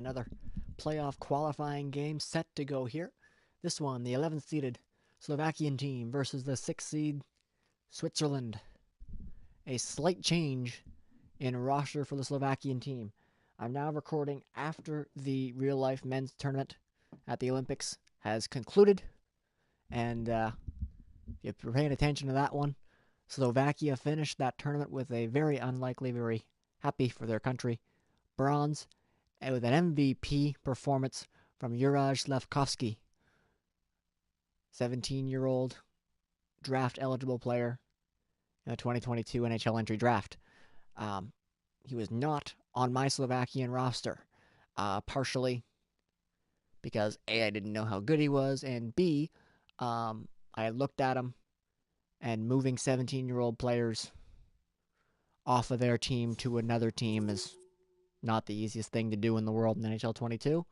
Another playoff qualifying game set to go here. This one, the 11th seeded Slovakian team versus the 6th seed Switzerland. A slight change in roster for the Slovakian team. I'm now recording after the real life men's tournament at the Olympics has concluded. And if you're paying attention to that one, Slovakia finished that tournament with a very unlikely, very happy for their country, bronze, and with an MVP performance from Juraj Slavkovsky, 17-year-old draft-eligible player in the 2022 NHL entry draft. He was not on my Slovakian roster, partially because A, I didn't know how good he was, and B, I looked at him, and moving 17-year-old players off of their team to another team is not the easiest thing to do in the world in NHL 22.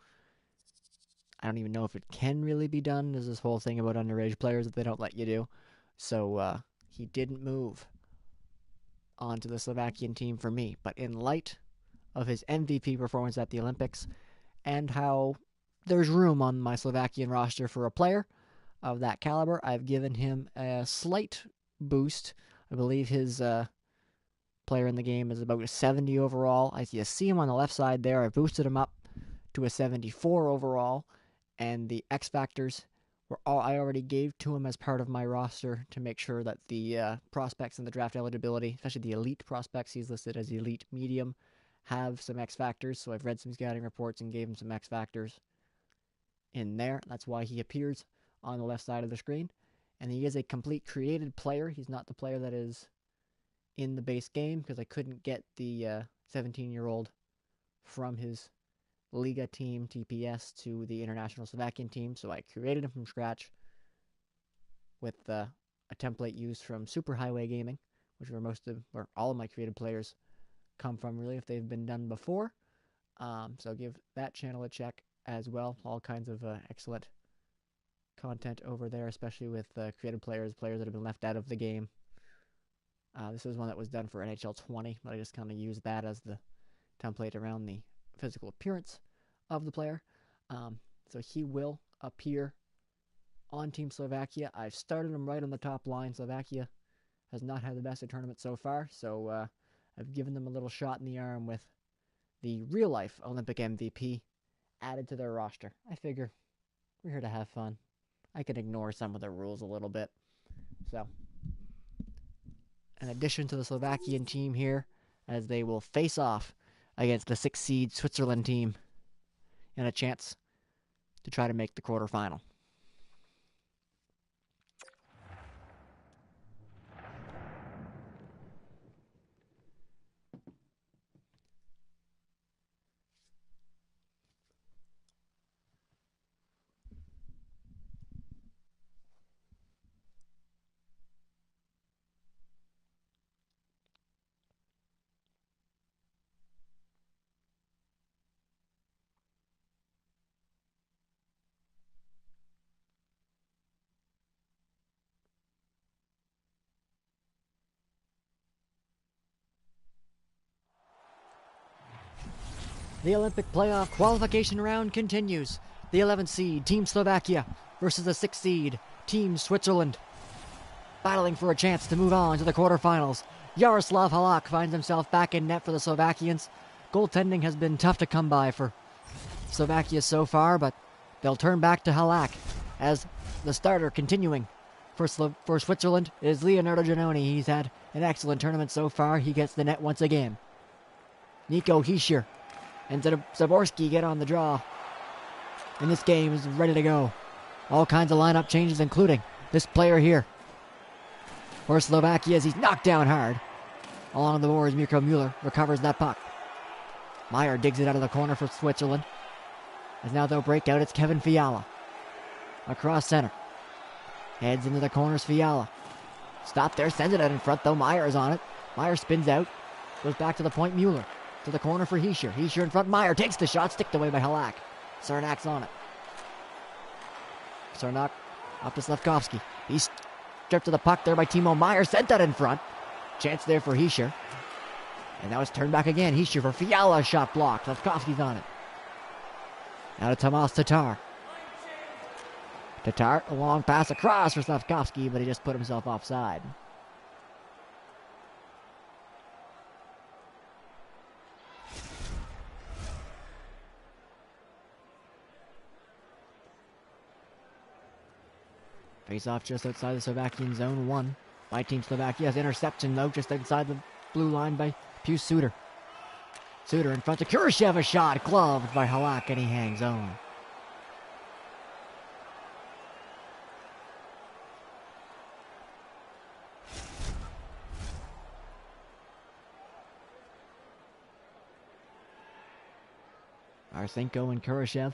I don't even know if it can really be done. There's this whole thing about underage players that they don't let you do. So he didn't move onto the Slovakian team for me. But in light of his MVP performance at the Olympics and how there's room on my Slovakian roster for a player of that caliber, I've given him a slight boost. I believe his player in the game is about a 70 overall. As you see him on the left side there, I boosted him up to a 74 overall, and the X factors were all I already gave to him as part of my roster to make sure that the prospects in the draft eligibility, especially the elite prospects he's listed as elite medium, have some X factors. So I've read some scouting reports and gave him some X factors in there. That's why he appears on the left side of the screen. And he is a complete created player. He's not the player that is in the base game because I couldn't get the 17-year-old from his Liga team, TPS, to the International Slovakian team. So I created him from scratch with a template used from Superhighway Gaming, which were all of my created players come from, really, if they've been done before. So give that channel a check as well. All kinds of excellent content over there, especially with created players that have been left out of the game. This was one that was done for NHL 20, but I just kind of used that as the template around the physical appearance of the player. So he will appear on Team Slovakia. I've started him right on the top line. Slovakia has not had the best of tournament so far, so I've given them a little shot in the arm with the real-life Olympic MVP added to their roster. I figure we're here to have fun. I can ignore some of the rules a little bit. So, an addition to the Slovakian team here, as they will face off against the 6th seed Switzerland team in a chance to try to make the quarterfinal. The Olympic playoff qualification round continues. The 11th seed, Team Slovakia, versus the 6th seed, Team Switzerland. Battling for a chance to move on to the quarterfinals. Jaroslav Halak finds himself back in net for the Slovakians. Goaltending has been tough to come by for Slovakia so far, but they'll turn back to Halak as the starter continuing for Switzerland is Leonardo Giannoni. He's had an excellent tournament so far. He gets the net once again. Nico Hischier and Zaborski get on the draw. And this game is ready to go. All kinds of lineup changes, including this player here. For Slovakia, as he's knocked down hard. Along the boards, Mirko Mueller recovers that puck. Meyer digs it out of the corner for Switzerland. As now they'll break out, it's Kevin Fiala. Across center. Heads into the corners, Fiala. Stop there, sends it out in front, though. Meyer is on it. Meyer spins out. Goes back to the point, Mueller. To the corner for Hischier. Hischier in front. Meyer takes the shot. Sticked away by Halak. Cernak's on it. Cernak up to Slavkovsky. He's stripped to the puck there by Timo Meyer. Sent that in front. Chance there for Hischier. And now it's turned back again. Hischier for Fiala. Shot blocked. Slavkovsky's on it. Now to Tomas Tatar. Tatar, a long pass across for Slafkovsky, but he just put himself offside. Face off just outside the Slovakian zone, won by Team Slovakia's interception, though, just outside the blue line by Pius Suter. Suter in front of Kurashev, a shot, gloved by Halak, and he hangs on. Marchenko and Kurashev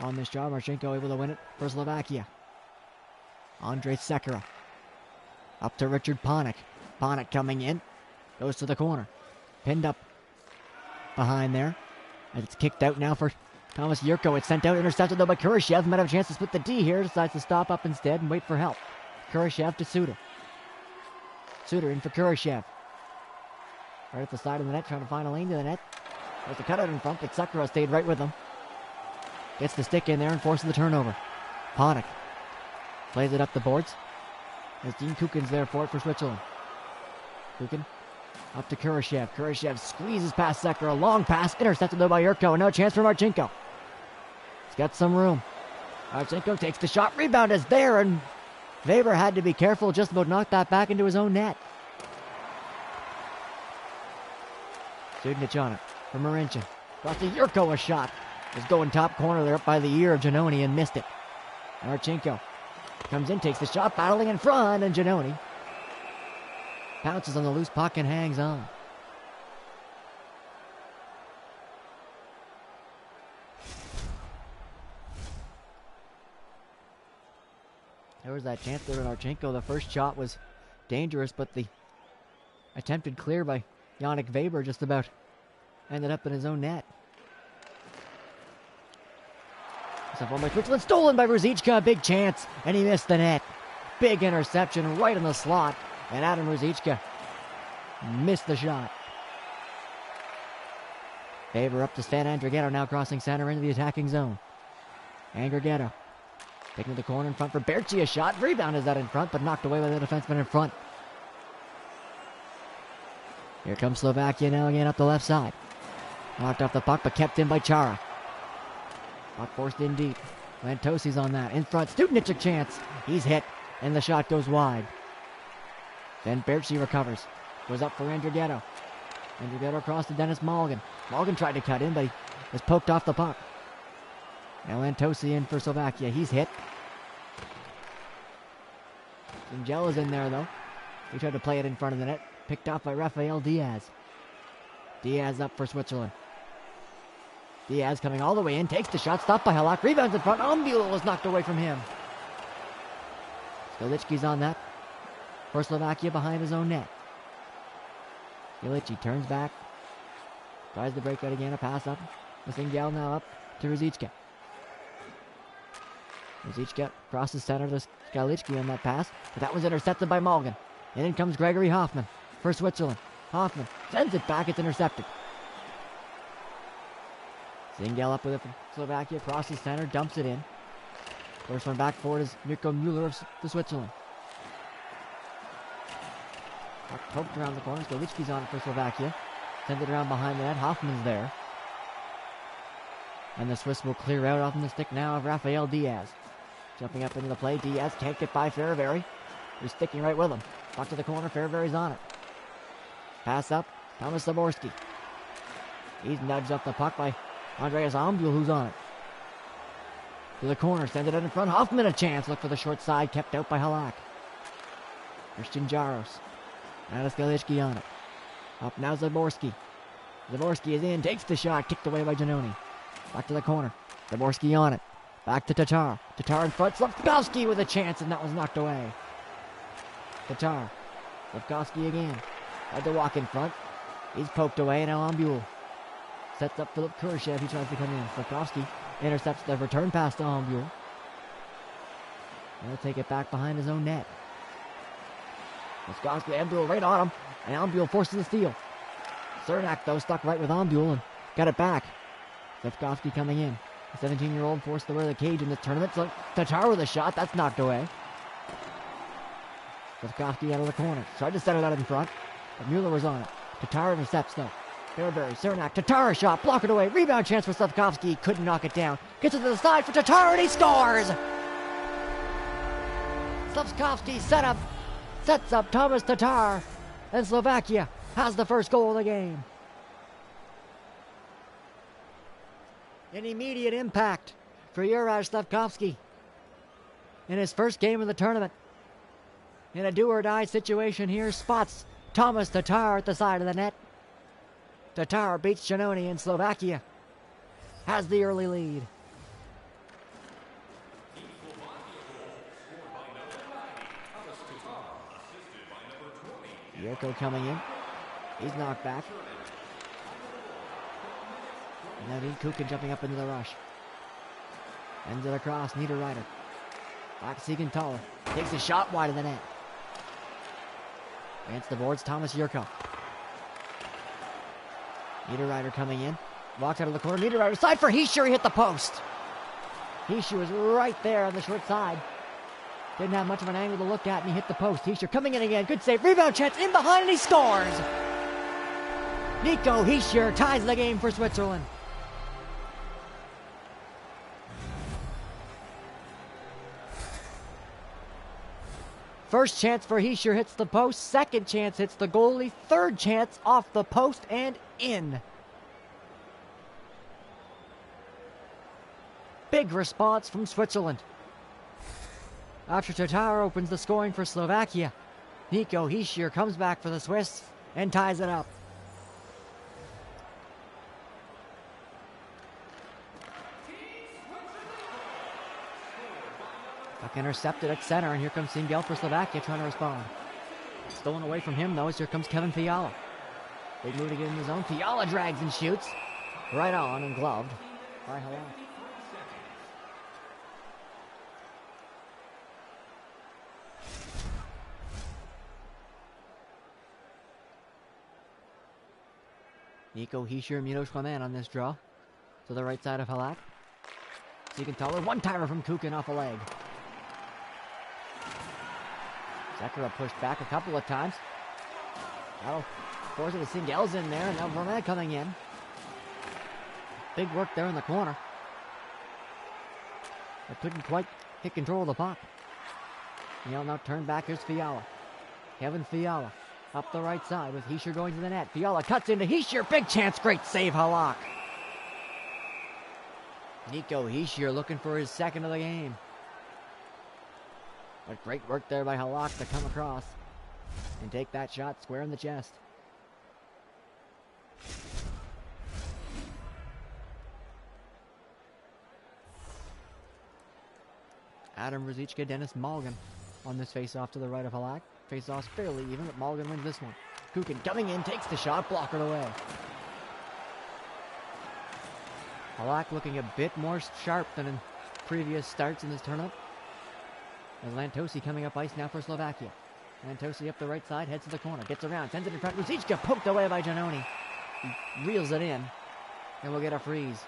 on this job. Marchenko able to win it for Slovakia. Andrei Sekera up to Richard Panik. Panik coming in, goes to the corner, pinned up behind there, and it's kicked out now for Thomas Yurko. It's sent out, intercepted though by Kurashev. Might have a chance to split the D here, decides to stop up instead and wait for help. Kurashev to Suter. Suter in for Kurashev. Right at the side of the net, trying to find a lane to the net. There's a cutout in front, but Sekera stayed right with him. Gets the stick in there and forces the turnover. Panik plays it up the boards. As Dean Kukin's there for it for Switzerland. Kukin up to Kurashev. Kurashev squeezes past Sekera. Long pass, intercepted though by Yurko. And no chance for Marchenko. He's got some room. Marchenko takes the shot. Rebound is there, and Weber had to be careful, just about knocked that back into his own net. Studnich on it for Marincin. Across to Yurko, a shot. Was going top corner there up by the ear of Giannoni and missed it. Marchenko comes in, takes the shot, battling in front, and Giannoni pounces on the loose puck and hangs on. There was that chance there with Marchenko. The first shot was dangerous, but the attempted clear by Yannick Weber just about ended up in his own net. By Switzerland, stolen by Ruzicka, big chance, and he missed the net. Big interception right in the slot, and Adam Ruzicka missed the shot. Weber up to Stan Andrighetto, now crossing center into the attacking zone. Andrighetto taking the corner in front for Berchi, a shot. Rebound is out in front, but knocked away by the defenseman in front. Here comes Slovakia now again up the left side. Knocked off the puck, but kept in by Chara. Puck forced in deep. Lantosi's on that. In front, Studnich a chance. He's hit, and the shot goes wide. Then Berchi recovers. Goes up for Andrighetto. Andrighetto across to Dennis Mulligan. Mulligan tried to cut in, but he was poked off the puck. Now Lantosi in for Slovakia. He's hit. Angel is in there, though. He tried to play it in front of the net. Picked off by Rafael Diaz. Diaz up for Switzerland. Diaz coming all the way in, takes the shot, stopped by Halak, rebounds in front. Ombula was knocked away from him. Skalichki's on that for Slovakia behind his own net. Skalichki turns back, tries the breakout again, a pass up. Masingel now up to Ruzicka. Ruzicka crosses center to Skalichki on that pass, but that was intercepted by Mulligan. And in comes Gregory Hoffman for Switzerland. Hoffman sends it back, it's intercepted. Zingel up with it from Slovakia, crosses center, dumps it in. First one back forward is Mirko Müller of the Switzerland. Puck poked around the corner, Skalichki's on it for Slovakia. Sends it around behind the net, Hoffman's there. And the Swiss will clear out off the stick now of Rafael Diaz. Jumping up into the play, Diaz can't get by Ferravari. He's sticking right with him. Puck to the corner, Ferravari's on it. Pass up, Thomas Zaborski. He's nudged up the puck by Andreas Ombul, who's on it. To the corner, sends it out in front. Hoffman a chance. Look for the short side, kept out by Halak. Christian Jaros. Now Skalichki on it. Up now Zaborski. Zaborski is in, takes the shot, kicked away by Giannoni. Back to the corner. Zaborski on it. Back to Tatar. Tatar in front. Slavkovsky with a chance, and that was knocked away. Tatar. Slavkovsky again. Had to walk in front. He's poked away, now Ombul. Sets up Philip Kurashev, he tries to come in. Slavkovsky intercepts the return pass to Ombul. He'll take it back behind his own net. Slavkovsky, Ombul right on him, and Ombul forces the steal. Cernak, though, stuck right with Ombul and got it back. Slafkovsky coming in. The 17-year-old forced to wear the cage in this tournament. So Tatar with a shot. That's knocked away. Slafkovsky out of the corner. Tried to set it out in front, but Mueller was on it. Tatar intercepts though. Fairbury, Cernak, Tatar a shot. Block it away. Rebound chance for Slafkovsky. Couldn't knock it down. Gets it to the side for Tatar and he scores! Slafkovsky sets up Thomas Tatar. And Slovakia has the first goal of the game. An immediate impact for Juraj Slafkovsky in his first game of the tournament. In a do-or-die situation here, spots Thomas Tatar at the side of the net. Tatar beats Janoni, and Slovakia has the early lead. Yurko coming in. He's knocked back. And then Kukin jumping up into the rush. Ends it across. Niederreiter. Back Siegenthaler. Takes a shot wide of the net. Against the boards, Thomas Yurko. Niederreiter coming in. Walks out of the corner. Niederreiter side for Hischier. He hit the post. Hischier was right there on the short side. Didn't have much of an angle to look at, and he hit the post. Hischier coming in again. Good save. Rebound chance in behind, and he scores. Nico Hischier ties the game for Switzerland. First chance for Hischier hits the post. Second chance hits the goalie. Third chance off the post and in. Big response from Switzerland. After Tatar opens the scoring for Slovakia, Nico Hischier comes back for the Swiss and ties it up. Puck intercepted at center, and here comes Singel for Slovakia trying to respond. Stolen away from him, though, as here comes Kevin Fiala. Big move to get in the zone. Fiala drags and shoots. Right on and gloved by Halak. Nico Hischier, Milos Clement on this draw. To the right side of Halak. Siegenthaler, one-timer from Kukin off a leg. Zekera pushed back a couple of times. That'll force it to Singel's in there, and now Vermette coming in. Big work there in the corner. But couldn't quite get control of the puck. He'll now turn back. Here's Fiala. Kevin Fiala up the right side with Hischier going to the net. Fiala cuts into Hischier. Big chance. Great save, Halak. Nico Hischier looking for his second of the game. But great work there by Halak to come across and take that shot square in the chest. Adam Ruzicka, Dennis Malgin on this face-off to the right of Halak. Face-off's fairly even, but Malgin wins this one. Kukin coming in, takes the shot, blockered away. Halak looking a bit more sharp than in previous starts in this tournament. As Lantosi coming up ice now for Slovakia. Lantosi up the right side, heads to the corner, gets around, sends it in front. Ruzicka poked away by Janoni. He reels it in, and we'll get a freeze.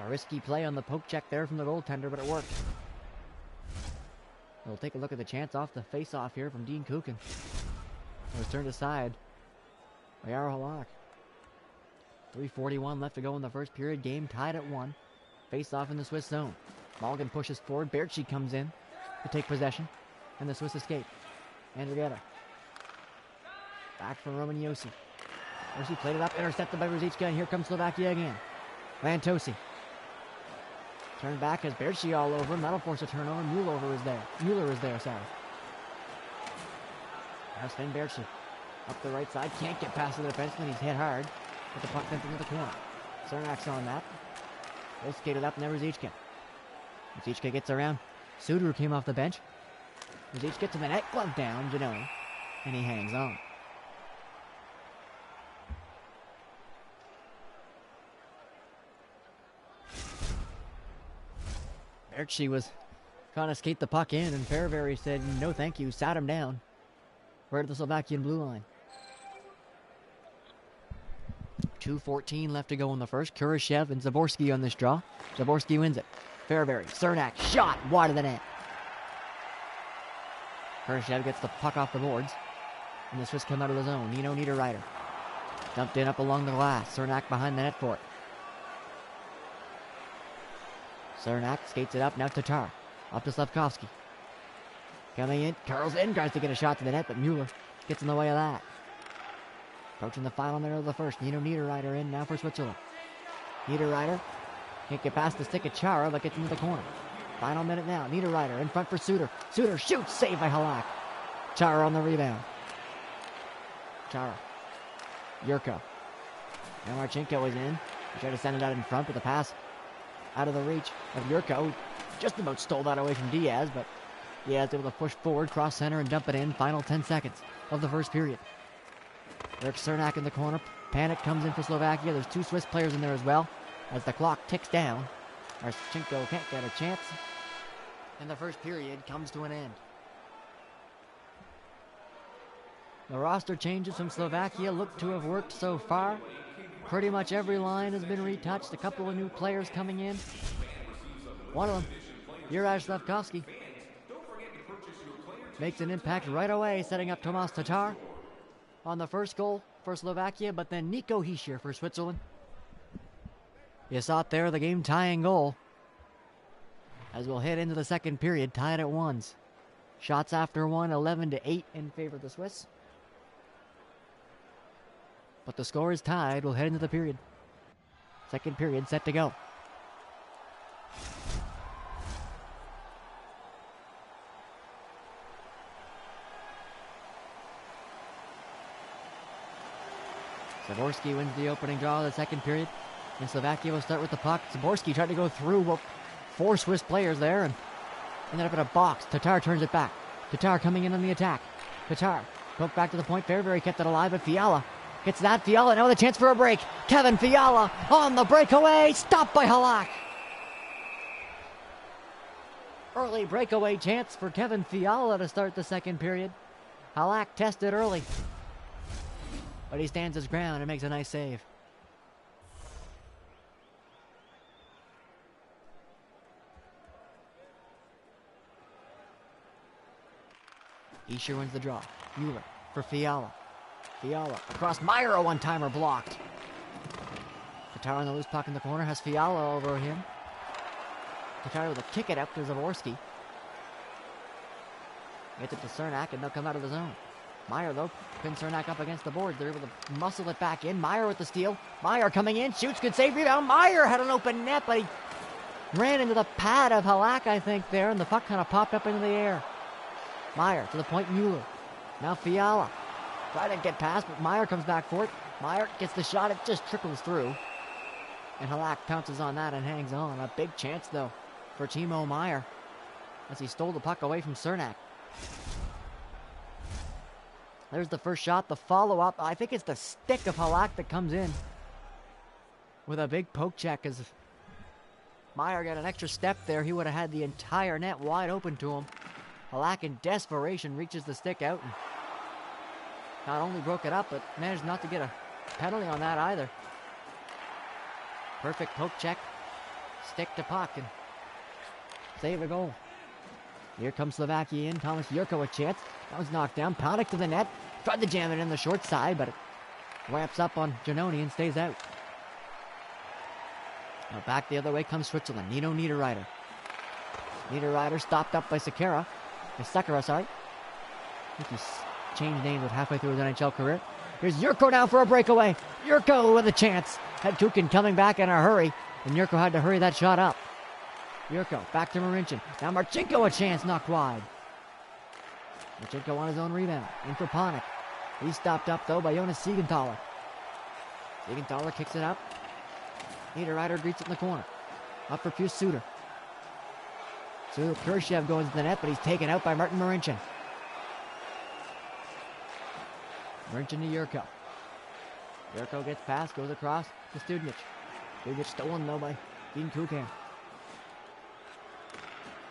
A risky play on the poke check there from the goaltender, but it worked. We'll take a look at the chance off the face-off here from Dean Kukin. It was turned aside by Jaro Halak. 3:41 left to go in the first period. Game tied at 1. Face-off in the Swiss zone. Malgin pushes forward. Berchi comes in to take possession, and the Swiss escape. Andrietta. Back from Roman Josi. Josi played it up, intercepted by Ruzicka, and here comes Slovakia again. Lantosi. Turned back as Berchi all over him. That'll force a turnover. Mueller is there, sorry. Now Sven Berchi. Up the right side. Can't get past the defenseman. He's hit hard. But the puck sent into the corner. Cernak's on that. They skated up, and then Ruzicka. Ruzicka gets around. Suter came off the bench. Ruzicka to the net. Glove down. Janoni. And he hangs on. Berchi was trying to skate the puck in, and Fairbury said, no thank you, sat him down. Right at the Slovakian blue line. 2:14 left to go in the first. Kurashev and Zaborski on this draw. Zaborski wins it. Fairbury, Cernak, shot wide of the net. Kurashev gets the puck off the boards. And the Swiss come out of the zone. Nino Niederreiter. Dumped in up along the glass. Cernak behind the net for it. Cernak skates it up. Now Tatar. Up to Slavkovsky. Coming in. Carlson tries to get a shot to the net, but Mueller gets in the way of that. Approaching the final minute of the first. Nino Niederreiter in now for Switzerland. Niederreiter can't get past the stick of Chara, but gets into the corner. Final minute now. Niederreiter in front for Suter. Suter shoots. Saved by Halak. Chara on the rebound. Chara. Yurko. Now Marchenko is in. He tried to send it out in front, but the pass out of the reach of Yurko. Just about stole that away from Diaz, but Diaz able to push forward, cross center, and dump it in. Final 10 seconds of the first period. Eric Cernak in the corner. Panic comes in for Slovakia. There's 2 Swiss players in there as well. As the clock ticks down, Marchenko can't get a chance. And the first period comes to an end. The roster changes from Slovakia look to have worked so far. Pretty much every line has been retouched. A couple of new players coming in. One of them, Juraj Slavkovsky, makes an impact right away, setting up Tomas Tatar on the first goal for Slovakia, but then Nico Hischier for Switzerland. You saw it there, the game-tying goal. As we'll head into the second period, tied at ones. Shots after one, 11-8 in favor of the Swiss. But the score is tied. We'll head into the period. Second period set to go. Zaborski wins the opening draw of the second period. And Slovakia will start with the puck. Zaborski tried to go through 4 Swiss players there and ended up in a box. Tatar turns it back. Tatar coming in on the attack. Tatar poked back to the point. Fairbury kept it alive, but Fiala gets that. Fiala now with a chance for a break. Kevin Fiala on the breakaway. Stopped by Halak. Early breakaway chance for Kevin Fiala to start the second period. Halak tested early, but he stands his ground and makes a nice save. Hischier wins the draw. Mueller for Fiala. Fiala across Meyer, a one-timer blocked. Tatar on the loose puck in the corner has Fiala over him. Tatar with a kick it up to Zaborski. Gets it to Cernak and they'll come out of the zone. Meyer though pins Cernak up against the boards. They're able to muscle it back in. Meyer with the steal. Meyer coming in, shoots, good save, rebound. Meyer had an open net, but he ran into the pad of Halak, I think, there, and the puck kind of popped up into the air. Meyer to the point, Mueller. Now Fiala. Try to get past, but Meyer comes back for it. Meyer gets the shot, it just trickles through. And Halak pounces on that and hangs on. A big chance, though, for Timo Meyer as he stole the puck away from Cernak. There's the first shot, the follow-up. I think it's the stick of Halak that comes in with a big poke check as Meyer got an extra step there. He would have had the entire net wide open to him. Halak in desperation reaches the stick out and not only broke it up, but managed not to get a penalty on that either. Perfect poke check, stick to puck, and save a goal. Here comes Slovakia in. Thomas Yurko a chance. That was knocked down. Panic to the net. Tried to jam it in the short side, but it ramps up on Giannoni and stays out. Now back the other way comes Switzerland. Nino Niederreiter. Niederreiter stopped up by Sakara. Sakara, sorry. I think he's changed names with halfway through his NHL career. Here's Yurko now for a breakaway. Yurko with a chance. Had Kukin coming back in a hurry, and Yurko had to hurry that shot up. Yurko back to Marincin. Now Marchenko a chance, knocked wide. Marchenko on his own rebound. In for Panik. He's stopped up though by Jonas Siegenthaler. Siegenthaler kicks it up. Niederreiter greets it in the corner. Up for Pius Suter. So Kurashev goes into the net, but he's taken out by Martin Marincin. Marincin to Yurko. Yurko gets past, goes across to Studnic. Studnic stolen though by Dean Kukan.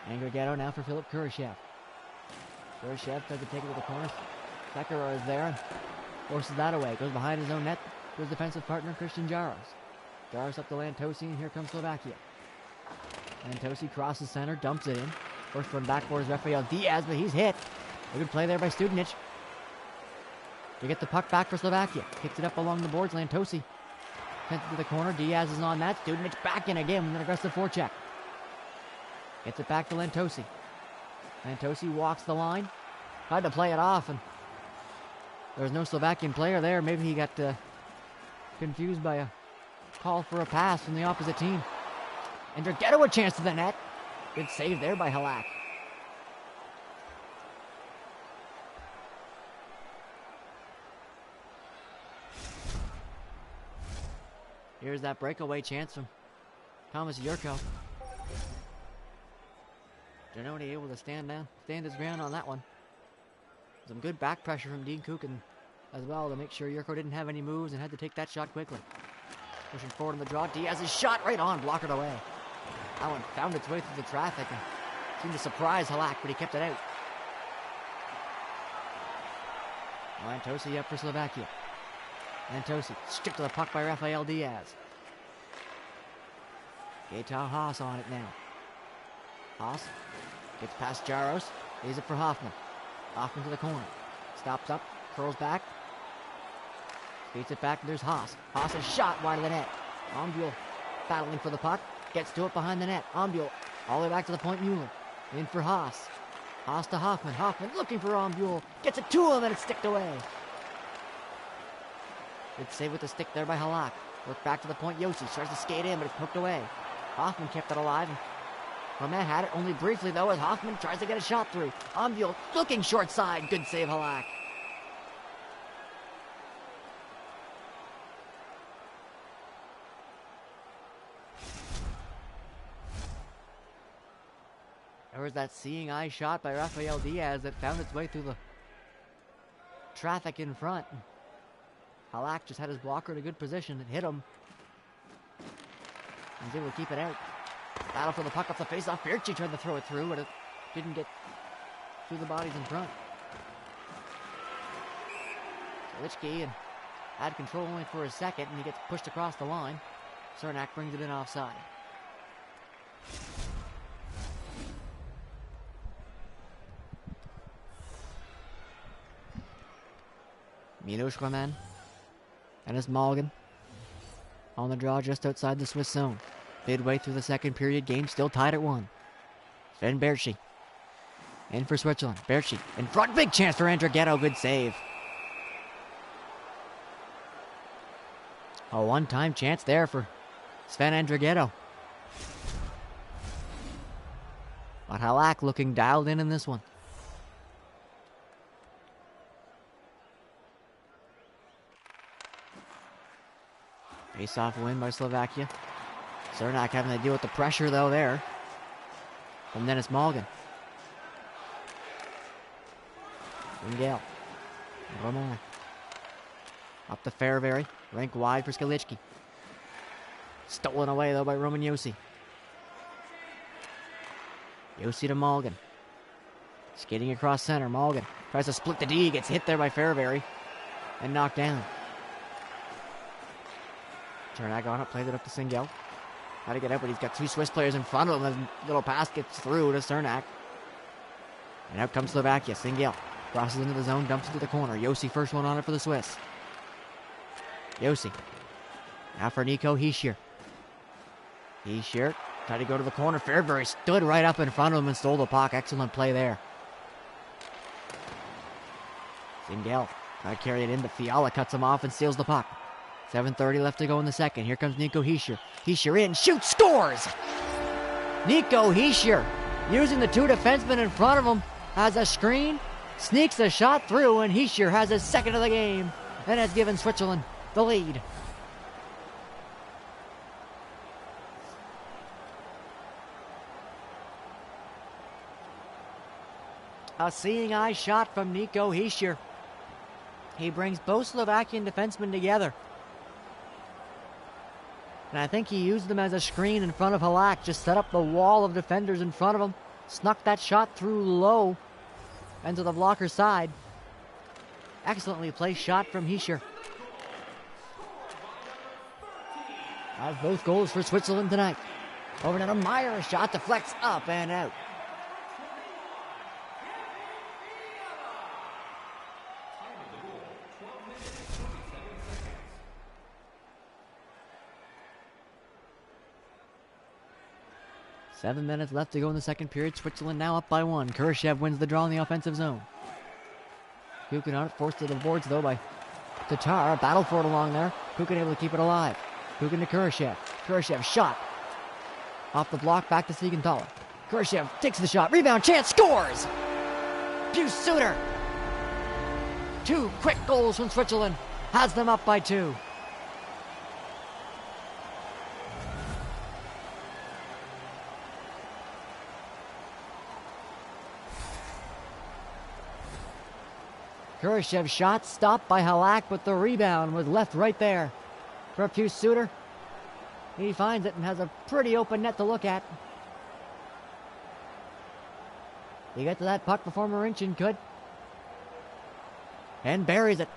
Angrigetto now for Philip Kurashev. Kurashev tries to take it to the corner. Sakura is there and forces that away. Goes behind his own net. to his defensive partner, Christian Jaros. Jaros up to Lantosi, and here comes Slovakia. Lantosi crosses center, dumps it in. First one back for his Rafael Diaz, but he's hit. A good play there by Studenic. They get the puck back for Slovakia. Kicks it up along the boards. Lantosi sent it to the corner. Diaz is on that. Studenic back in again with an aggressive forecheck. Gets it back to Lantosi. Lantosi walks the line. Tried to play it off, and there was no Slovakian player there. Maybe he got confused by a call for a pass from the opposite team. And Draghetto a chance to the net. Good save there by Halak. Here's that breakaway chance from Thomas Yurko. Giannone able to stand his ground on that one. Some good back pressure from Dean Kukin as well to make sure Yurko didn't have any moves and had to take that shot quickly. Pushing forward on the draw. Diaz's shot right on, blockered away. That one found its way through the traffic and seemed to surprise Halak, but he kept it out. Lantosi up for Slovakia. Lantosi stripped to the puck by Rafael Diaz. Gaetan Haas on it now. Haas gets past Jaros. Lays it for Hoffman. Hoffman to the corner. Stops up. Curls back. Beats it back. And there's Haas. Haas's shot wide of the net. Ombul battling for the puck. Gets to it behind the net. Ombul all the way back to the point. Mueller. In for Haas. Haas to Hoffman. Hoffman looking for Ombul. Gets it to him and it's sticked away. Good save with the stick there by Halak. Work back to the point. Yossi tries to skate in, but it's poked away. Hoffman kept it alive. Romain had it only briefly, though, as Hoffman tries to get a shot through. Ombul looking short side. Good save, Halak. There was that seeing eye shot by Rafael Diaz that found its way through the traffic in front. Halak just had his blocker in a good position. It hit him. He was able to keep it out. Battle for the puck off the face-off. Birchie tried to throw it through, but it didn't get through the bodies in front. Lichki had control only for a second, and he gets pushed across the line. Cernak brings it in offside. Milos Roman and his Mulligan on the draw just outside the Swiss zone. Midway through the second period, game still tied at 1. Sven Berchi in for Switzerland. Berchi in front, big chance for Andrighetto, good save. A one-time chance there for Sven Andrighetto. But Halak looking dialed in this one. Face-off win by Slovakia. Cernak having to deal with the pressure, though, there from Dennis Mulligan. Ringel. Roman. Up to Fairbury. Rink wide for Skalichki. Stolen away, though, by Roman Yossi. Yossi to Mulligan. Skating across center. Mulligan tries to split the D. Gets hit there by Fairbury. And knocked down. Cernak on it. Plays it up to Singel. How to get out, but he's got two Swiss players in front of him. The little pass gets through to Cernak. And out comes Slovakia. Singel crosses into the zone, dumps into the corner. Yossi first one on it for the Swiss. Yossi. Now for Nico Hischier. Hischier tried to go to the corner. Fairbury stood right up in front of him and stole the puck. Excellent play there. Singel trying to carry it in, but Fiala cuts him off and steals the puck. 7:30 left to go in the second. Here comes Nico Hischier. Hischier in, shoots, scores! Nico Hischier, using the two defensemen in front of him, has a screen, sneaks a shot through, and Hischier has his second of the game, and has given Switzerland the lead. A seeing eye shot from Nico Hischier. He brings both Slovakian defensemen together. And I think he used them as a screen in front of Halak. Just set up the wall of defenders in front of him. Snuck that shot through low and to the blocker side. Excellently placed shot from Hischier. Has both goals for Switzerland tonight. Over to Meyer, a shot deflects up and out. Seven minutes left to go in the second period. Switzerland now up by one. Kurashev wins the draw in the offensive zone. Kukin on it, forced to the boards though by Tatar. Battle for it along there. Kukin able to keep it alive. Kukin to Kurashev. Kurashev shot. Off the block, back to Siegenthaler. Kurashev takes the shot. Rebound, chance, scores! Pius Suter. Two quick goals from Switzerland. Has them up by two. Kurashev's shot stopped by Halak, but the rebound was left right there for Pius Suter. He finds it and has a pretty open net to look at. He got to that puck before Marincin could. And buries it.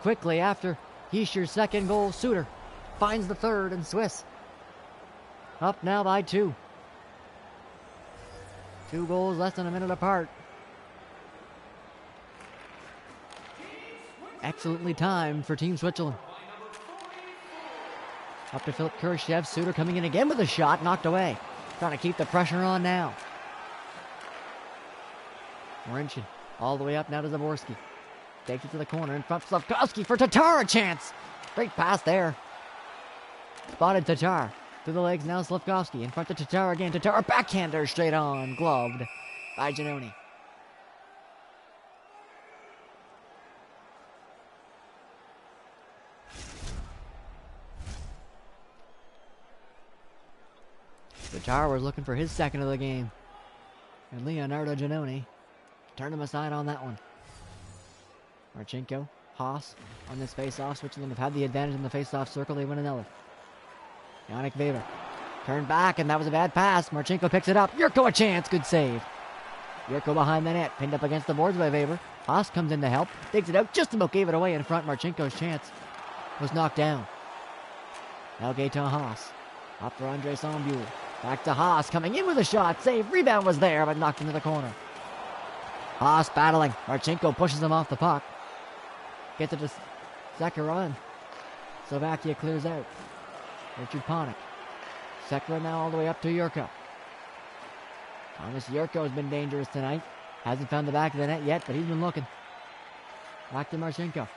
Quickly after Hischier's second goal, Suter finds the third, and Swiss up now by two. 2 goals less than a minute apart. Excellently timed for Team Switzerland. Up to Philip Kurashev. Suter coming in again with a shot, knocked away. Trying to keep the pressure on now. Marincin all the way up now to Zaborski. Takes it to the corner in front. Slavkovsky for Tatar, a chance. Great pass there. Spotted Tatar. To the legs now, Slavkovsky. In front to Tatar again. Tatar, backhander straight on. Gloved by Giannoni. Tatar was looking for his second of the game. And Leonardo Giannoni turned him aside on that one. Marchenko, Haas on this face-off. Switzerland have had the advantage in the face-off circle. They win another. Yannick Weber turned back, and that was a bad pass. Marchenko picks it up. Yurko a chance. Good save. Yurko behind the net. Pinned up against the boards by Weber. Haas comes in to help. Digs it out. Just about gave it away in front. Marchenko's chance was knocked down. Now Gaetan Haas. Up for Andre Sombuel. Back to Haas, coming in with a shot. Save. Rebound was there, but knocked into the corner. Haas battling. Marchenko pushes him off the puck. Gets it to Sekera. Slovakia clears out. Richard Panik. Sekera now all the way up to Yurko. Thomas Yurko has been dangerous tonight. Hasn't found the back of the net yet, but he's been looking. Back to Marchenko.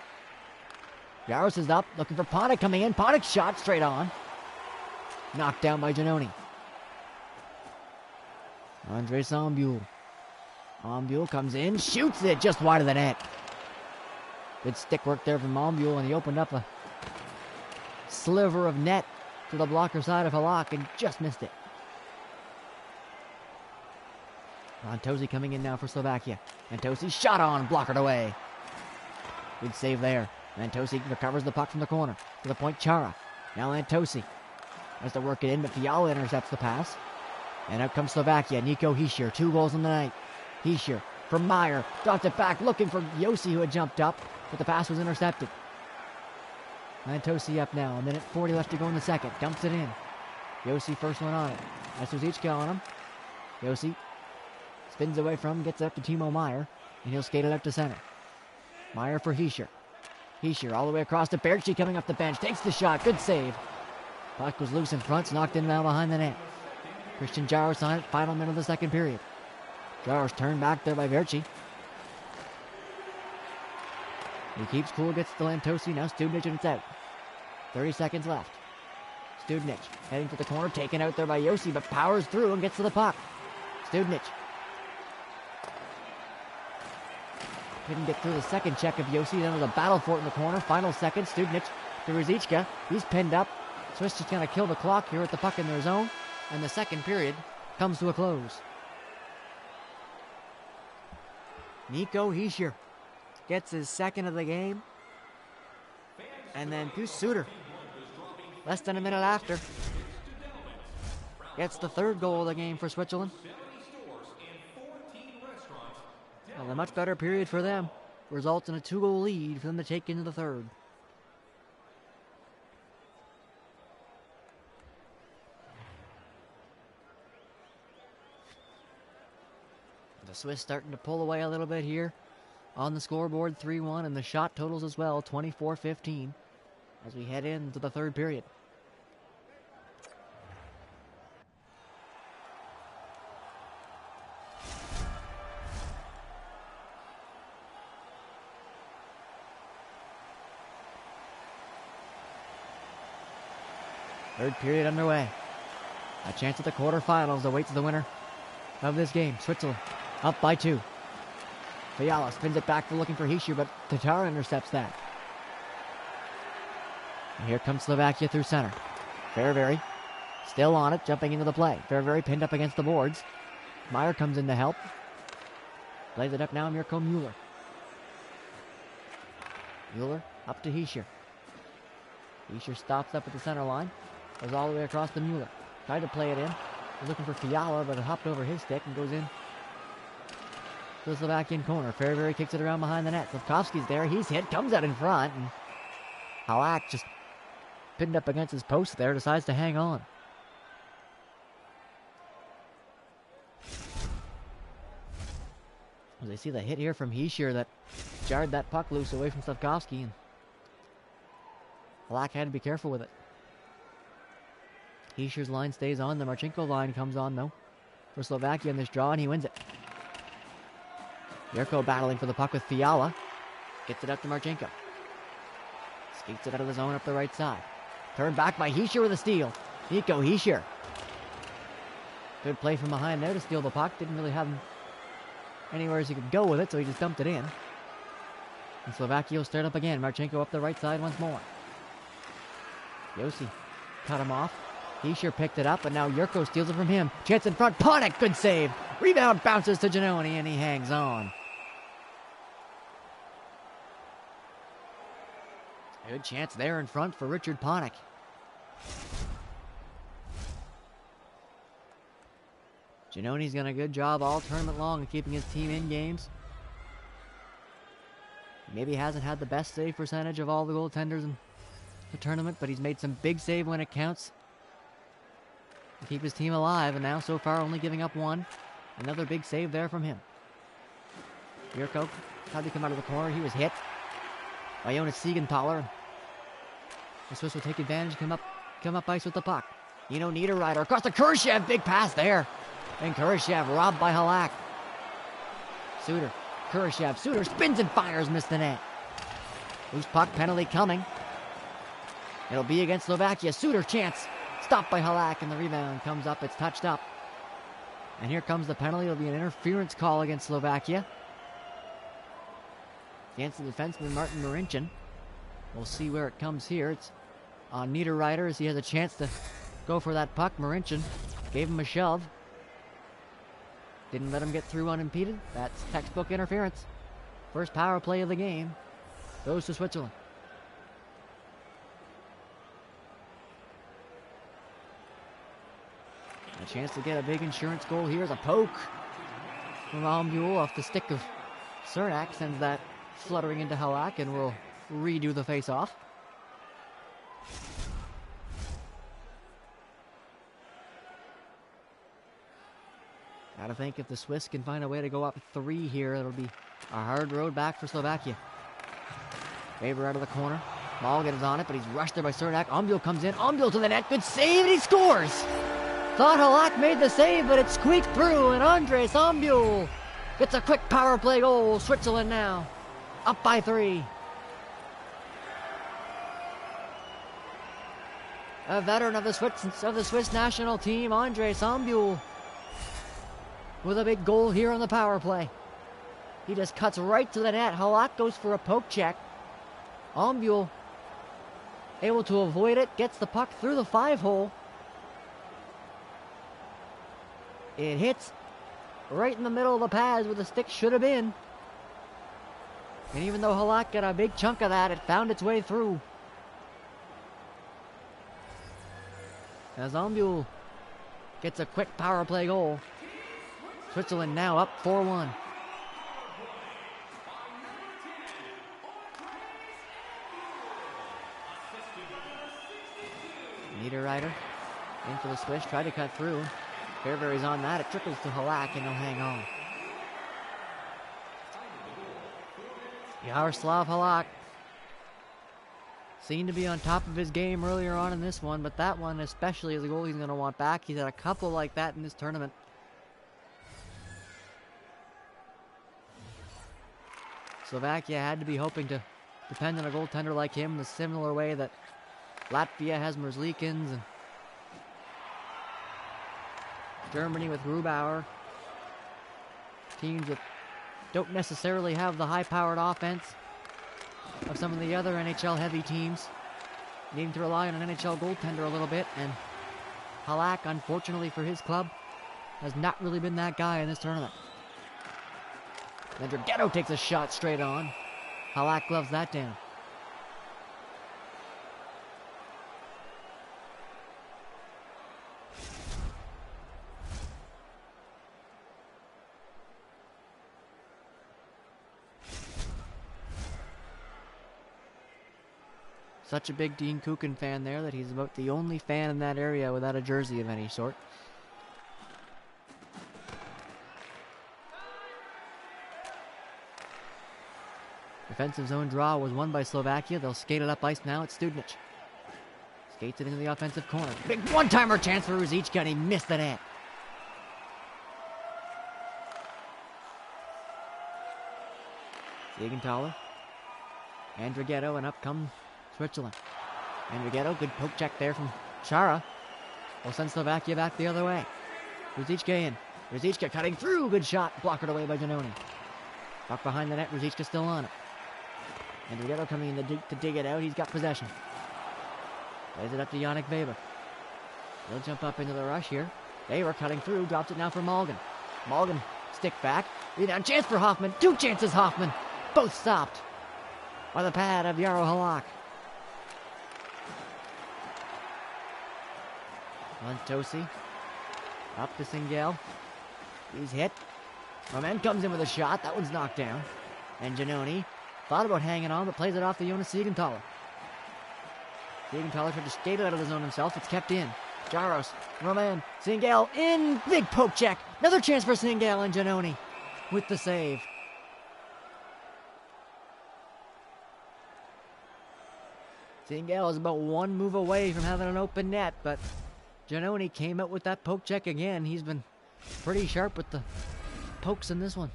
Jaros is up, looking for Panik coming in. Panik shot straight on. Knocked down by Giannoni. Andre Sombuel. Sombuel comes in, shoots it just wide of the net. Good stick work there from Sombuel, and he opened up a sliver of net to the blocker side of Halak and just missed it. Antosi coming in now for Slovakia. Antosi shot on, blockered away. Good save there. Antosi recovers the puck from the corner. To the point, Chara. Now Antosi has to work it in, but Fiala intercepts the pass. And out comes Slovakia. Nico Hischier, 2 goals in the night. Hischier from Meyer. Drops it back, looking for Yossi, who had jumped up, but the pass was intercepted. Antosi up now. 1:40 left to go in the second. Dumps it in. Yossi first one on it. That's Ruzicka on him. Yossi spins away from him, gets up to Timo Meyer, and he'll skate it up to center. Meyer for Hischier. Hischier all the way across to Berchi coming off the bench. Takes the shot. Good save. Puck was loose in front. It's knocked in now behind the net. Christian Jaros on it. Final minute of the second period. Jaros turned back there by Berchi. He keeps cool, gets to Lantosi. Now Studnic, and it's out. 30 seconds left. Studnic heading to the corner. Taken out there by Yossi, but powers through and gets to the puck. Studnic. Couldn't get through the second check of Yossi. Then there's a battle for it in the corner. Final second. Studnic to Ruzicka. He's pinned up. Swiss just going to kill the clock here with the puck in their zone. And the second period comes to a close. Nico Hischier gets his second of the game. And then Pius Suter, less than a minute after, gets the third goal of the game for Switzerland. Well, a much better period for them results in a 2-goal lead for them to take into the third. The Swiss starting to pull away a little bit here on the scoreboard, 3-1, and the shot totals as well, 24-15, as we head into the third period. Third period underway. A chance at the quarterfinals awaits the winner of this game. Switzerland up by 2. Fiala spins it back for looking for Hischier, but Tatar intercepts that. And here comes Slovakia through center. Fairbury still on it, jumping into the play. Fairbury pinned up against the boards. Meyer comes in to help. Plays it up now, Mirko Mueller. Mueller up to Hischier. Hischier stops up at the center line. Goes all the way across to Mueller. Tried to play it in. Was looking for Fiala, but it hopped over his stick and goes in to the Slovakian corner. Fairbury kicks it around behind the net. Slavkovsky's there. He's hit. Comes out in front. And Halak just pinned up against his post there. Decides to hang on. As they see the hit here from Hischier that jarred that puck loose away from Slavkovsky. And Halak had to be careful with it. Hischier's line stays on. The Marchenko line comes on, though, for Slovakia in this draw, and he wins it. Yerko battling for the puck with Fiala. Gets it up to Marchenko. Skates it out of the zone up the right side. Turned back by Hischier with a steal. Nico Hischier. Good play from behind there to steal the puck. Didn't really have anywhere as he could go with it, so he just dumped it in. And Slovakia will start up again. Marchenko up the right side once more. Yossi cut him off. Hischier picked it up, and now Yerko steals it from him. Chance in front. Panik, good save. Rebound bounces to Giannoni, and he hangs on. Good chance there in front for Richard Panik. Giannoni's done a good job all tournament long of keeping his team in games. Maybe hasn't had the best save percentage of all the goaltenders in the tournament, but he's made some big save when it counts to keep his team alive, and now so far only giving up one. Another big save there from him. Yerko tried to come out of the corner. He was hit by Jonas Siegenthaler. The Swiss will take advantage, come up ice with the puck. Niederreiter across to Kurashev. Big pass there. And Kurashev robbed by Halak. Suter. Kurashev. Suter spins and fires. Missed the net. Loose puck penalty coming. It'll be against Slovakia. Suter chance. Stopped by Halak, and the rebound comes up. It's touched up. And here comes the penalty. It'll be an interference call against Slovakia. Against the defenseman Martin Marincin. We'll see where it comes here. It's on Niederreiter as he has a chance to go for that puck. Marincin gave him a shove. Didn't let him get through unimpeded. That's textbook interference. First power play of the game goes to Switzerland. A chance to get a big insurance goal. Here's a poke from Almbuhl off the stick of Cernak. Sends that fluttering into Halak, and will redo the face-off. Gotta think if the Swiss can find a way to go up 3 here, it'll be a hard road back for Slovakia. Faber out of the corner. Malgin is on it, but he's rushed there by Cernak. Almbuhl comes in. Almbuhl to the net. Good save, and he scores! Thought Halak made the save, but it squeaked through, and Andres Almbuhl gets a quick power play goal. Switzerland now up by 3. A veteran of the Swiss national team, Andres Almbuhl, with a big goal here on the power play. He just cuts right to the net. Halak goes for a poke check. Almbuhl able to avoid it, gets the puck through the 5-hole. It hits right in the middle of the pads where the stick should have been. And even though Halak got a big chunk of that, it found its way through. As Almbuhl gets a quick power play goal. Switzerland now up 4-1. Niederreiter in for the Swiss, tried to cut through. Fairbury's on that. It trickles to Halak, and he'll hang on. Yaroslav Halak seemed to be on top of his game earlier on in this one, but that one especially is a goal he's going to want back. He's had a couple like that in this tournament. Slovakia had to be hoping to depend on a goaltender like him in the similar way that Latvia has Merzlikins and Germany with Grubauer. Teams that don't necessarily have the high-powered offense of some of the other NHL-heavy teams, needing to rely on an NHL goaltender a little bit, and Halak, unfortunately for his club, has not really been that guy in this tournament. Then Draghetto takes a shot straight on. Halak gloves that down. Such a big Dean Kukin fan there that he's about the only fan in that area without a jersey of any sort. Defensive zone draw was won by Slovakia. They'll skate it up ice now. It's Studnic. Skates it into the offensive corner. Big one-timer chance for Ruzicka, and he missed the net. Siegenthaler. And Draghetto, and up comes Switzerland. And Draghetto, good poke check there from Chara. Will send Slovakia back the other way. Ruzicka in. Ruzicka cutting through. Good shot. Blockered away by Janoni. Puck behind the net. Ruzicka still on it. And Draghetto coming in to dig it out. He's got possession. Plays it up to Yannick Weber. He'll jump up into the rush here. Weber cutting through. Drops it now for Malgin. Malgin stick back. Rebound chance for Hoffman. Two chances Hoffman. Both stopped by the pad of Jaro Halak. Montosi. Up to Singel. He's hit. Roman comes in with a shot. That one's knocked down. And Janoni thought about hanging on, but plays it off to Jonas Siegenthaler. Siegenthaler tried to skate it out of the zone himself. It's kept in. Jaros. Roman. Singel in. Big poke check. Another chance for Singel, and Janoni with the save. Singel is about one move away from having an open net, but Janoni came out with that poke check again. He's been pretty sharp with the pokes in this one.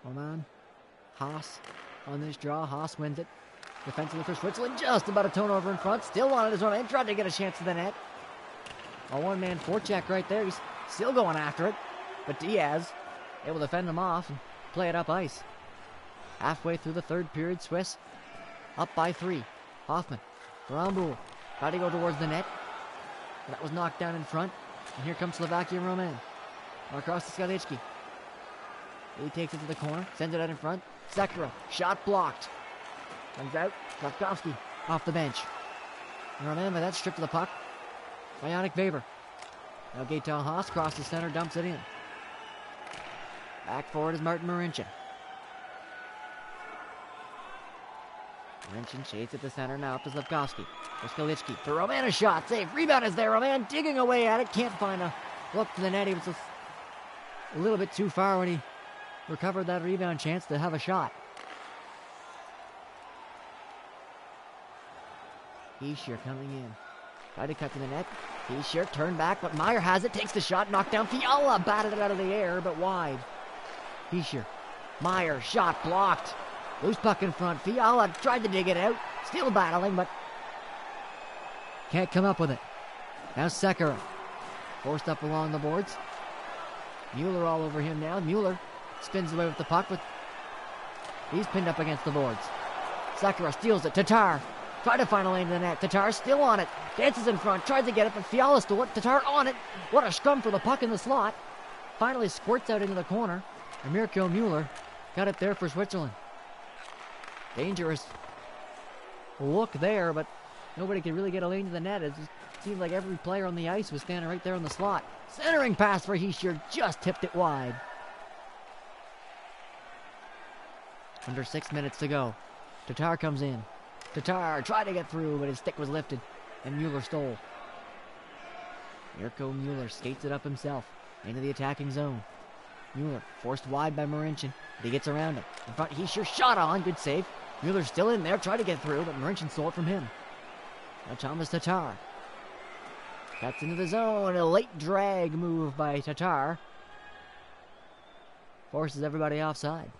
Roman. Haas on this draw. Haas wins it. Defensively for Switzerland. Just about a turnover in front. Still on it as Roman. Tried to get a chance to the net. A one-man forecheck right there. He's still going after it. But Diaz able to fend him off and play it up ice. Halfway through the third period, Swiss up by 3. Hoffman. Brambul. Tried to go towards the net. That was knocked down in front. And here comes Slovakia and Roman. Across to Skalichki. He takes it to the corner. Sends it out in front. Sekera. Shot blocked. Comes out. Slavkovsky off the bench. And Roman by that stripped of the puck by Yannick Weber. Now Gaetan Haas crosses center, dumps it in. Back forward is Martin Marincin. Marincin shades at the center now up to Slavkovsky. For Skalichki. For Roman, a shot. Save. Rebound is there. Roman digging away at it. Can't find a look to the net. He was a little bit too far when he recovered that rebound chance to have a shot. Heischer coming in. Tried to cut to the net. Heischer turned back, but Meyer has it. Takes the shot. Knocked down. Fiala batted it out of the air, but wide. Heischer. Meyer. Shot blocked. Loose puck in front. Fiala tried to dig it out. Still battling, but can't come up with it. Now Sekera. Forced up along the boards. Mueller all over him now. Mueller spins away with the puck, but he's pinned up against the boards. Sekera steals it. Tatar. Tried to find a lane to the net. Tatar still on it. Dances in front. Tries to get it, but Fiala stole it. Tatar on it. What a scrum for the puck in the slot. Finally squirts out into the corner. And Mirko Mueller got it there for Switzerland. Dangerous look there, but nobody could really get a lane to the net. It just seemed like every player on the ice was standing right there in the slot. Centering pass for Heischer. Just tipped it wide. Under 6 minutes to go. Tatar comes in. Tatar tried to get through, but his stick was lifted, and Mueller stole. Mirko Mueller skates it up himself into the attacking zone. Mueller forced wide by Marincin, but he gets around him. In front, he sure shot on. Good save. Mueller's still in there, trying to get through, but Marincin stole it from him. Now Thomas Tatar cuts into the zone. A late drag move by Tatar forces everybody offside.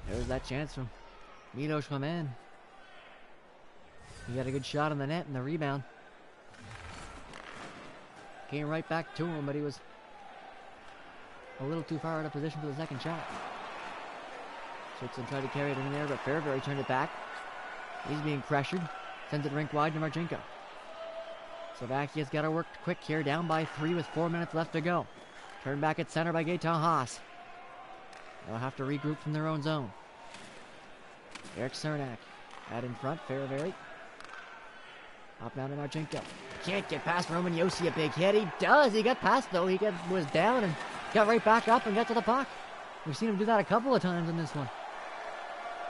There's that chance from Milos Clement. He got a good shot on the net and the rebound. Came right back to him, but he was a little too far out of position for the second shot. Switzerland tried to carry it in there, but Fairbury turned it back. He's being pressured. Sends it rink wide to Marchenko. Slovakia's got to work quick here, down by 3 with 4 minutes left to go. Turned back at center by Gaetan Haas. They'll have to regroup from their own zone. Eric Cernak out in front, Fairbury. Up down to Marchenko. Can't get past Roman Josi, a big hit. He does. He got past, though. He was down and got right back up and got to the puck. We've seen him do that a couple of times in this one.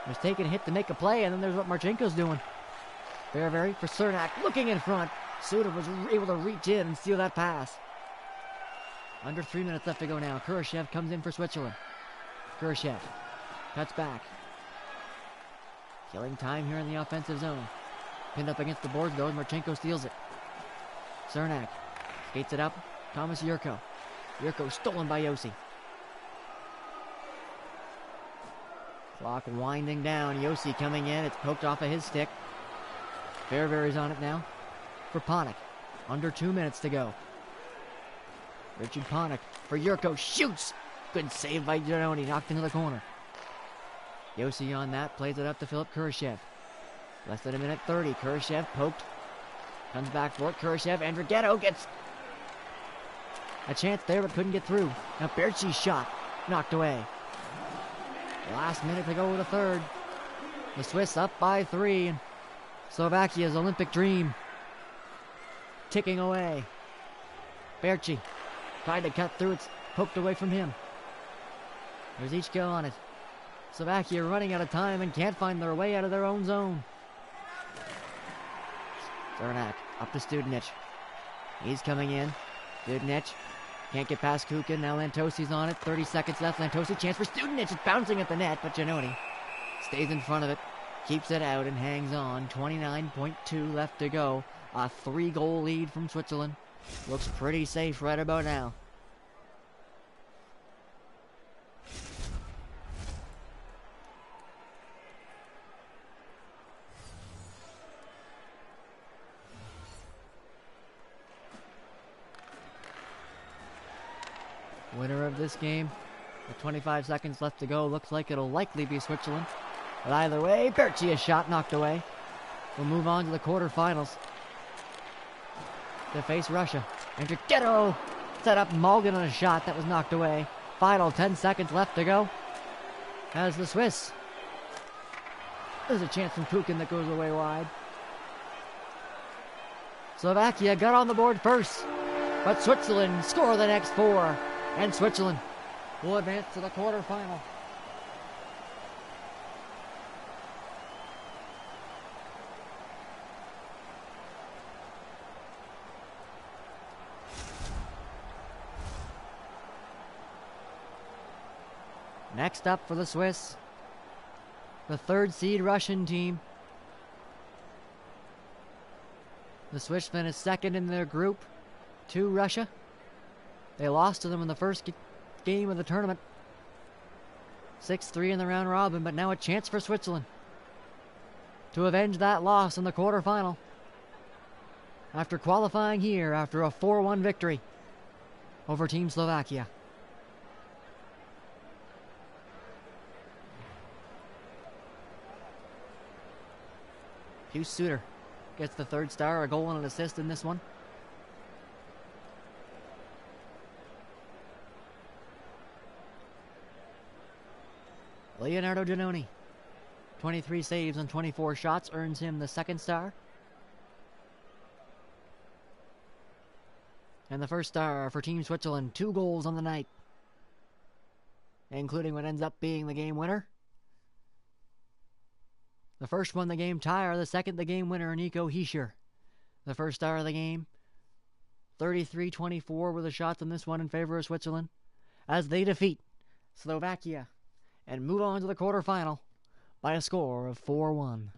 He was taking a hit to make a play, and then there's what Marchenko's doing. Fairbury for Cernak, looking in front. Suter was able to reach in and steal that pass. Under 3 minutes left to go now. Kurashev comes in for Switzerland. Kurashev cuts back. Killing time here in the offensive zone. Pinned up against the boards, though, and Marchenko steals it. Cernak skates it up. Thomas Yurko. Yurko stolen by Josi. Clock winding down. Josi coming in. It's poked off of his stick. Fairbury's on it now for Panik. Under 2 minutes to go. Richard Panik for Yurko. Shoots! Good save by Giannoni. Knocked into the corner. Josi on that. Plays it up to Philip Kurashev. Less than a minute 30. Kurashev poked. Comes back for it. Kurashev. Andrighetto gets a chance there, but couldn't get through. Now Berchi's shot. Knocked away. Last minute to go with the third. The Swiss up by 3. And Slovakia's Olympic dream ticking away. Berchi tried to cut through. It's poked away from him. There's Ichko on it. Slovakia running out of time and can't find their way out of their own zone. Cernak up to Studenic. He's coming in. Studenic can't get past Kukin. Now Lantosi's on it. 30 seconds left. Lantosi chance for Studenic. It's bouncing at the net, but Giannoni stays in front of it. Keeps it out and hangs on. 29.2 left to go. A 3-goal lead from Switzerland. Looks pretty safe right about now. Winner of this game, with 25 seconds left to go, looks like it'll likely be Switzerland. But either way, Berchi a shot knocked away. We'll move on to the quarterfinals to face Russia. Andrighetto set up Mulligan on a shot that was knocked away. Final 10 seconds left to go. As the Swiss, there's a chance from Kukin that goes away wide. Slovakia got on the board first, but Switzerland score the next 4. And Switzerland will advance to the quarterfinal. Next up for the Swiss, the 3rd seed Russian team. The Swiss finished 2nd in their group to Russia. They lost to them in the first game of the tournament. 6-3 in the round robin, but now a chance for Switzerland to avenge that loss in the quarterfinal. After qualifying here after a 4-1 victory over Team Slovakia. Hugh Suter gets the 3rd star, a goal and an assist in this one. Leonardo Giannoni, 23 saves on 24 shots, earns him the 2nd star. And the 1st star for Team Switzerland, 2 goals on the night, including what ends up being the game winner. The first won the game Tyre, the second the game winner Nico Hischier. The first star of the game, 33-24 were the shots on this one in favor of Switzerland as they defeat Slovakia and move on to the quarterfinal by a score of 4-1.